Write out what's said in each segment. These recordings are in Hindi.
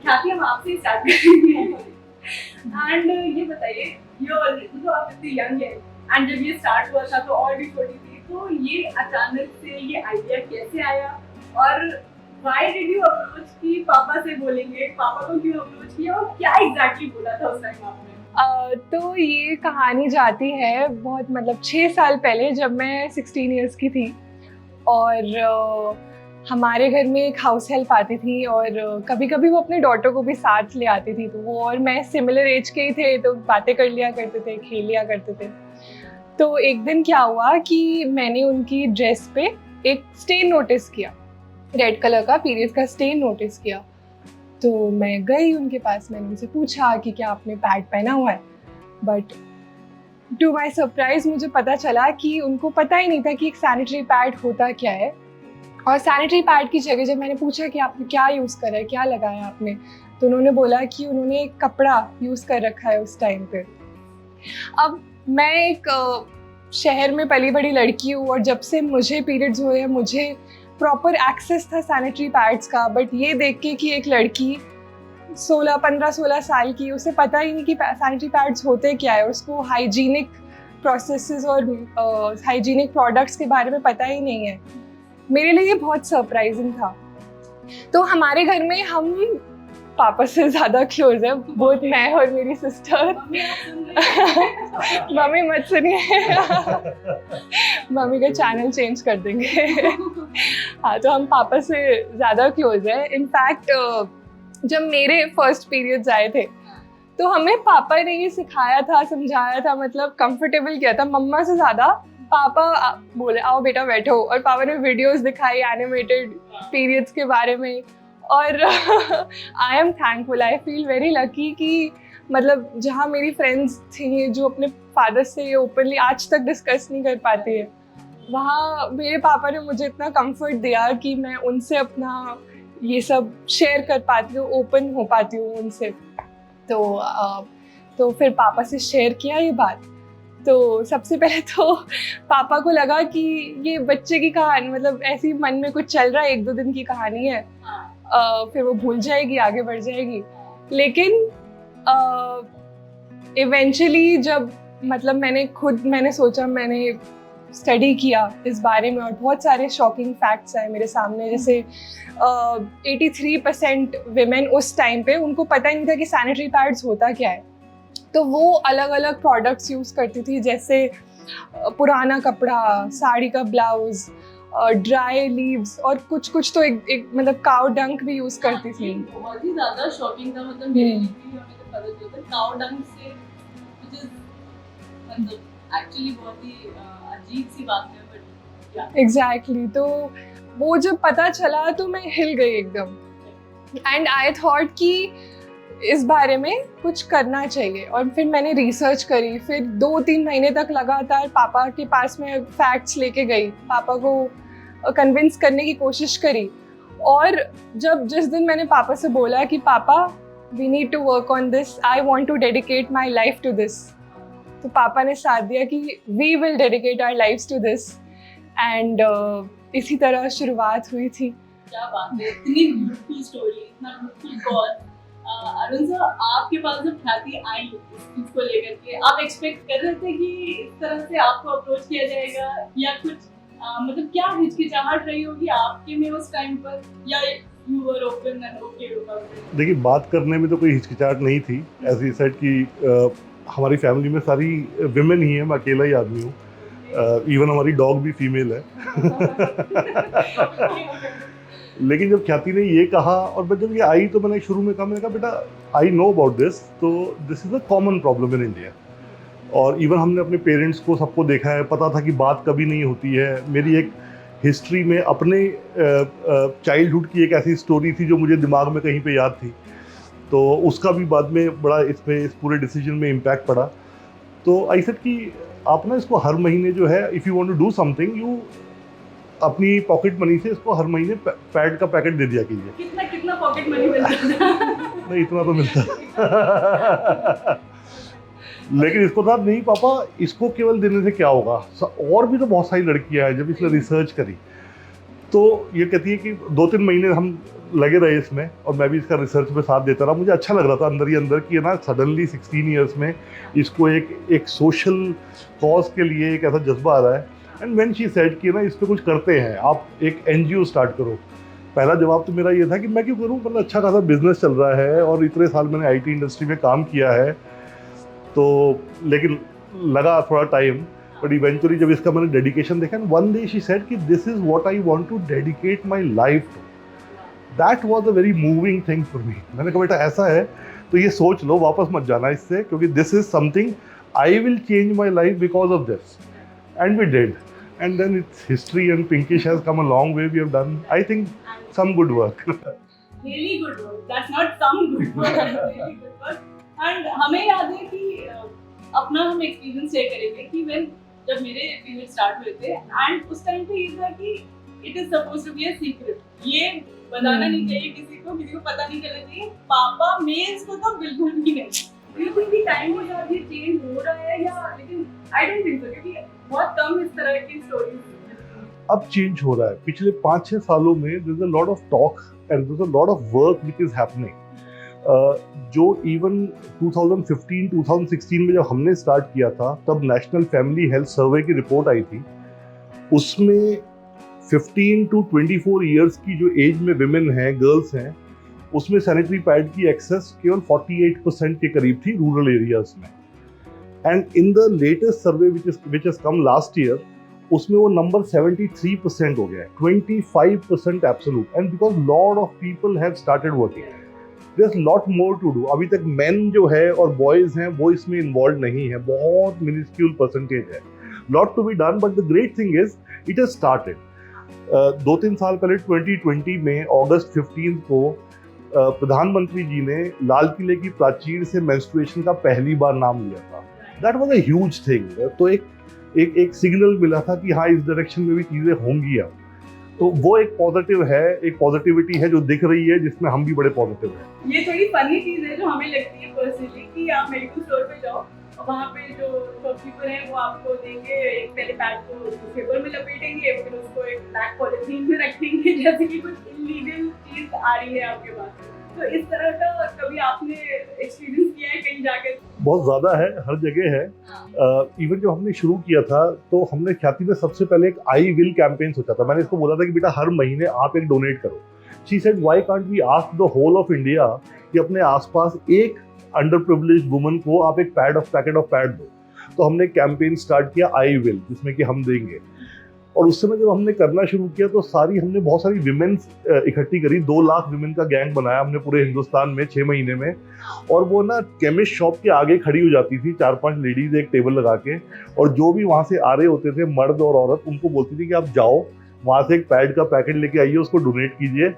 ख्याति हम आपसे ही स्टार्ट करेंगे। एंड ये बताइए, तो आप इतनी यंग है एंड जब ये स्टार्ट हुआ था तो और भी छोटी थी, तो ये अचानक से ये आइडिया कैसे आया और व्हाई डिड यू अप्रोच कि पापा से बोलेंगे, पापा को क्यों अप्रोच किया और क्या एग्जैक्टली बोला था उस टाइम आपने? तो ये कहानी जाती है बहुत, मतलब 6 साल पहले जब मैं 16 इयर्स की थी और हमारे घर में एक हाउस हेल्प आती थी और कभी कभी वो अपने डॉटर को भी साथ ले आती थी, तो वो और मैं सिमिलर एज के ही थे, तो बातें कर लिया करते थे, खेल लिया करते थे। तो एक दिन क्या हुआ कि मैंने उनकी ड्रेस पे एक स्टेन नोटिस किया, रेड कलर का पीरियड का स्टेन नोटिस किया। तो मैं गई उनके पास, मैंने उनसे पूछा कि क्या आपने पैड पहना हुआ है, बट टू माई सरप्राइज मुझे पता चला कि उनको पता ही नहीं था कि एक सैनिटरी पैड होता क्या है। और सैनिटरी पैड की जगह जब मैंने पूछा कि आपने क्या यूज़ करा है, क्या लगाया आपने, तो उन्होंने बोला कि उन्होंने एक कपड़ा यूज़ कर रखा है उस टाइम पे। अब मैं एक शहर में पली बड़ी लड़की हूँ और जब से मुझे पीरियड्स हुए हैं मुझे प्रॉपर एक्सेस था सैनिटरी पैड्स का, बट ये देख के कि एक लड़की 15-16 साल की, उसे पता ही नहीं कि सैनिटरी पैड्स होते क्या है, उसको हाइजीनिक प्रोसेसेस और हाइजीनिक प्रोडक्ट्स के बारे में पता ही नहीं है। मेरे लिए ये बहुत सरप्राइजिंग था। तो हमारे घर में हम पापा से ज़्यादा क्लोज है, बहुत मैं और मेरी सिस्टर। मम्मी मत सुनिए, मम्मी का चैनल चेंज कर देंगे। हाँ, तो हम पापा से ज़्यादा क्लोज है। इनफैक्ट जब मेरे फर्स्ट पीरियड्स आए थे तो हमें पापा ने ये सिखाया था, समझाया था, मतलब कंफर्टेबल किया था। मम्मा से ज़्यादा पापा बोले आओ बेटा बैठो, और पापा ने वीडियोस दिखाई एनिमेटेड पीरियड्स के बारे में। और I am thankful, I feel very lucky कि मतलब जहाँ मेरी फ्रेंड्स थी जो अपने फादर से ये ओपनली आज तक डिस्कस नहीं कर पाती है, वहाँ मेरे पापा ने मुझे इतना कंफर्ट दिया कि मैं उनसे अपना ये सब शेयर कर पाती हूँ, ओपन हो पाती हूँ उनसे। तो फिर पापा से शेयर किया ये बात। तो सबसे पहले तो पापा को लगा कि ये बच्चे की कहानी, मतलब ऐसी मन में कुछ चल रहा है, 1-2 दिन की कहानी है, फिर वो भूल जाएगी, आगे बढ़ जाएगी। लेकिन इवेंचुअली जब मतलब मैंने सोचा, मैंने स्टडी किया इस बारे में और बहुत सारे शॉकिंग फैक्ट्स आए मेरे सामने। जैसे 83% विमेन उस टाइम पे उनको पता ही नहीं था कि सैनिटरी पैड्स होता क्या है। तो वो अलग अलग प्रोडक्ट्स यूज़ करती थी, जैसे पुराना कपड़ा, साड़ी का ब्लाउज, ड्राई लीव्स और कुछ तो एक मतलब काउ डंक भी यूज़ करती थी। बहुत ही ज़्यादा शॉकिंग था, मतलब मेरे लिए भी हमें तो पता चलता काउ डंक से, मतलब एक्चुअली बहुत ही अजीब सी बात है, बट एग्जैक्टली। तो वो जब पता चला तो मैं हिल गई एकदम, एंड आई थॉट कि इस बारे में कुछ करना चाहिए। और फिर मैंने रिसर्च करी, फिर 2-3 महीने तक लगातार पापा के पास में फैक्ट्स लेके गई, पापा को कन्विंस करने की कोशिश करी। और जिस दिन मैंने पापा से बोला कि पापा we need to work on this, I want to dedicate my life to this, तो पापा ने साथ दिया कि we will dedicate our lives to this. And इसी तरह शुरुआत हुई थी। क्या बात है, इतनी ब्यूटीफुल स्टोरी, इतना ब्यूटीफुल कॉल। अरुण सर, आपके पास जब ख्याति आई इस चीज को लेकर के, आप एक्सपेक्ट कर रहे थे कि इस तरह से आपको अप्रोच किया जाएगा, या कुछ मतलब क्या हिचकिचाहट रही होगी आपके में उस टाइम पर, या you were open and okay about it? देखिए, बात करने में तो कोई हिचकिचाहट नहीं थी। ऐसी सेट कि हमारी फैमिली में सारी विमेन ही है, मैं अकेला ही आदमी हूँ। इवन हमारी डॉग भी फीमेल है। लेकिन जब ख्याति ने ये कहा और जब ये आई तो मैंने शुरू में कहा, मैंने कहा बेटा आई नो अबाउट दिस, तो this is a common problem in India. और इवन हमने अपने पेरेंट्स को सबको देखा है, पता था कि बात कभी नहीं होती है। मेरी एक हिस्ट्री में अपने चाइल्डहुड की एक ऐसी स्टोरी थी जो मुझे दिमाग में कहीं पे याद थी, तो उसका भी बाद में बड़ा इसमें इस पूरे डिसीजन में इम्पैक्ट पड़ा। तो आई सेड कि आप ना इसको हर महीने जो है, if you want to do something, you अपनी पॉकेट मनी से इसको हर महीने पैड का पैकेट दे दिया कीजिए। कितना पॉकेट मनी मिलता है? नहीं, इतना तो मिलता। लेकिन इसको था नहीं पापा, इसको केवल देने से क्या होगा, और भी तो बहुत सारी लड़कियां हैं। जब इसने रिसर्च करी तो ये कहती है कि 2-3 महीने हम लगे रहे इसमें और मैं भी इसका रिसर्च में साथ देता रहा। मुझे अच्छा लग रहा था अंदर ही अंदर कि ना सडनली 16 ईयर्स में इसको एक सोशल कॉज के लिए एक ऐसा जज्बा आ रहा है। एंड व्हेन शी सेड कि ना इस पर कुछ करते हैं, आप एक NGO स्टार्ट करो। पहला जवाब तो मेरा ये था कि मैं क्यों करूं, मतलब अच्छा खासा बिजनेस चल रहा है और इतने साल मैंने IT इंडस्ट्री में काम किया है, तो लेकिन लगा थोड़ा टाइम। बट इवेंचुअली जब इसका मैंने डेडिकेशन देखा, वन डे शी सेड कि this is what I want to dedicate my life to. That was a very moving thing for me. मैंने कहा बेटा ऐसा है तो ये सोच लो, वापस मत जाना इससे, क्योंकि this is something I will change my life because of this. And we did, and then it's history and Pinkish has come a long way. We have done, I think, some good work. Really good work. That's not some good work. That's really good work. And हमें याद है कि अपना हम एक्सपीरियंस शेयर करेंगे कि when जब मेरे पीरियड स्टार्ट हुए थे एंड उस टाइम पे ये था कि it is supposed to be a secret, ये बताना नहीं चाहिए किसी को पता नहीं चलना चाहिए। पापा मेल्स को तो बिल्कुल भी नहीं। Do you think कि टाइम के साथ ये चेंज हो रहा है या, लेकिन आई डोंट थिंक सो, क्योंकि बहुत कम इस तरह की स्टोरीज अब चेंज हो रहा है। पिछले 5-6 सालों में there's a lot of talk and there's a lot of work which is happening. जो इवन 2015-2016 में जब हमने स्टार्ट किया था, तब नेशनल फैमिली हेल्थ सर्वे की रिपोर्ट आई थी। उसमें 15 to 24 ईयर्स की जो एज में विमेन हैं, गर्ल्स हैं, उसमें सैनिटरी पैड की एक्सेस केवल 48% के करीब थी रूरल एरियाज में। And in the latest survey which has come last year, उसमें वो नंबर 73% हो गया है, 25% absolute. And because lot of people have started working, there is lot more to do. अभी तक मेन जो है और बॉयज हैं वो इसमें इन्वॉल्व नहीं है, बहुत मिनिस्क्यूल परसेंटेज है, lot to be done. But the great thing is it has started. 2-3 साल पहले 2020 में अगस्त 15 को प्रधानमंत्री जी ने लाल किले की प्राचीर से मेंस्ट्रुएशन का पहली बार नाम लिया था। That was a huge thing. तो एक सिग्नल मिला था कि हाँ, इस डायरेक्शन में भी चीजें होंगी अब। तो वो एक पॉजिटिव है, एक पॉजिटिविटी है जो दिख रही है, जिसमें हम भी बड़े पॉजिटिव हैं। ये थोड़ी फनी चीज है जो हमें लगती है पर्सनली कि आप मेडिकल स्टोर पे जाओ और वहाँ पे जो शॉपकीपर हैं वो आपको देंगे एक पहले पैड को पेपर में लपेटेंगे, फिर उसको एक ब्लैक पॉलिथीन में रखेंगे जैसे कि कुछ इलीगल चीज आ रही है आपके पास। तो इस तरह का कभी आपने एक्सपीरियंस किया है कहीं जाकर? बहुत ज़्यादा है, हर जगह है। इवन जब हमने शुरू किया था तो हमने ख्याति में सबसे पहले एक आई विल कैंपेन सोचा था। मैंने इसको बोला था कि बेटा हर महीने आप एक डोनेट करो। She said why can't we ask the whole of India कि अपने आसपास एक अंडर प्रिविलेज्ड वुमन को आप एक पैकेट ऑफ पैड दो। तो हमने कैंपेन स्टार्ट किया आई विल, जिसमें कि हम देंगे। और उस समय जब हमने करना शुरू किया तो हमने बहुत सारी विमेन इकट्ठी करी। 2 लाख विमेन का गैंग बनाया हमने पूरे हिंदुस्तान में 6 महीने में। और वो ना केमिस्ट शॉप के आगे खड़ी हो जाती थी, 4-5 लेडीज एक टेबल लगा के, और जो भी वहाँ से आ रहे होते थे मर्द और औरत, उनको बोलती थी कि आप जाओ वहाँ से एक पैड का पैकेट लेके आइए, उसको डोनेट कीजिए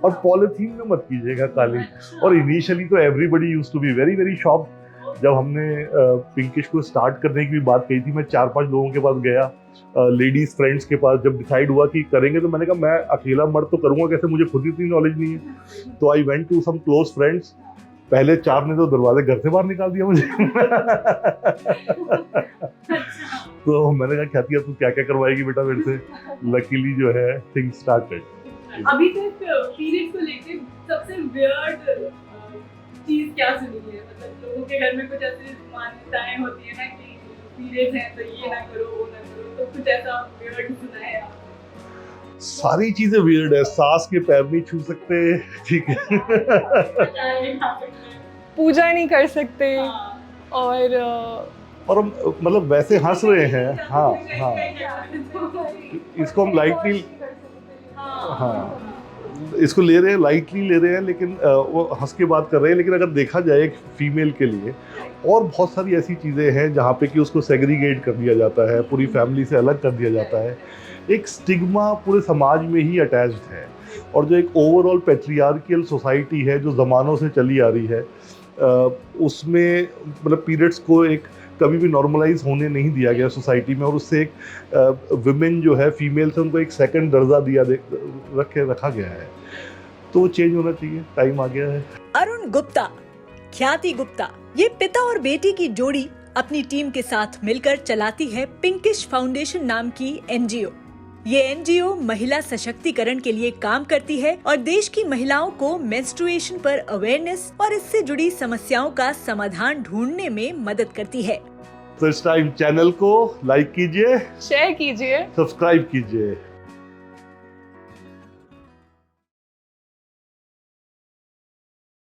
और पॉलिथीन में मत कीजिएगा काली। और इनिशियली तो everybody used to be very very shocked. जब हमने पिंकिश को स्टार्ट करने की भी बात कही थी, मैं 4-5 लोगों के पास गया, लेडीज फ्रेंड्स के पास। जब डिसाइड हुआ कि करेंगे तो मैंने कहा मैं अकेला मर्द तो करूंगा कैसे, मुझे खुद इतनी नॉलेज नहीं है। तो I went to some close friends. पहले 4 ने तो दरवाजे घर से बाहर निकाल दिया मुझे। तो मैंने कहा ख्याति तू क्या क्या करवाएगी बेटा मेरे से। लकीली जो है थिंग स्टार्टेड। अभी तक पीरियड को लेके सबसे वियर्ड चीज क्या सुनी है? मतलब लोगों के घर में कुछ ऐसी मान्यताएं होती है ना कि पीरियड्स हैं तो ये ना करो वो ना करो, तो कुछ ऐसा वियर्ड सुना है आप? सारी चीजें वियर्ड है। सास के पैर नहीं छू सकते, ठीक है, पूजा नहीं कर सकते, और हम मतलब वैसे हंस रहे हैं। हाँ, इसको हम लाइटली, हाँ, इसको ले रहे हैं, लाइटली ले रहे हैं, लेकिन वो हंस के बात कर रहे हैं। लेकिन अगर देखा जाए एक फीमेल के लिए और बहुत सारी ऐसी चीज़ें हैं जहाँ पे कि उसको सेग्रीगेट कर दिया जाता है, पूरी फैमिली से अलग कर दिया जाता है। एक स्टिग्मा पूरे समाज में ही अटैच्ड है। और जो एक ओवरऑल पैट्रियार्कियल सोसाइटी है जो ज़मानों से चली आ रही है, उसमें मतलब पीरियड्स को एक कभी भी नॉर्मलाइज होने नहीं दिया गया सोसाइटी में। और उससे एक विमेन जो है, फीमेल से उनको एक सेकंड दर्जा रखा गया है। तो वो चेंज होना चाहिए, टाइम आ गया है। अरुण गुप्ता, ख्याति गुप्ता, ये पिता और बेटी की जोड़ी अपनी टीम के साथ मिलकर चलाती है पिंकिश फाउंडेशन नाम की NGO। ये एनजीओ महिला सशक्तिकरण के लिए काम करती है और देश की महिलाओं को मेंस्ट्रुएशन पर अवेयरनेस और इससे जुड़ी समस्याओं का समाधान ढूंढने में मदद करती है। तो इस टाइम चैनल को लाइक कीजिए, शेयर कीजिए, सब्सक्राइब कीजिए।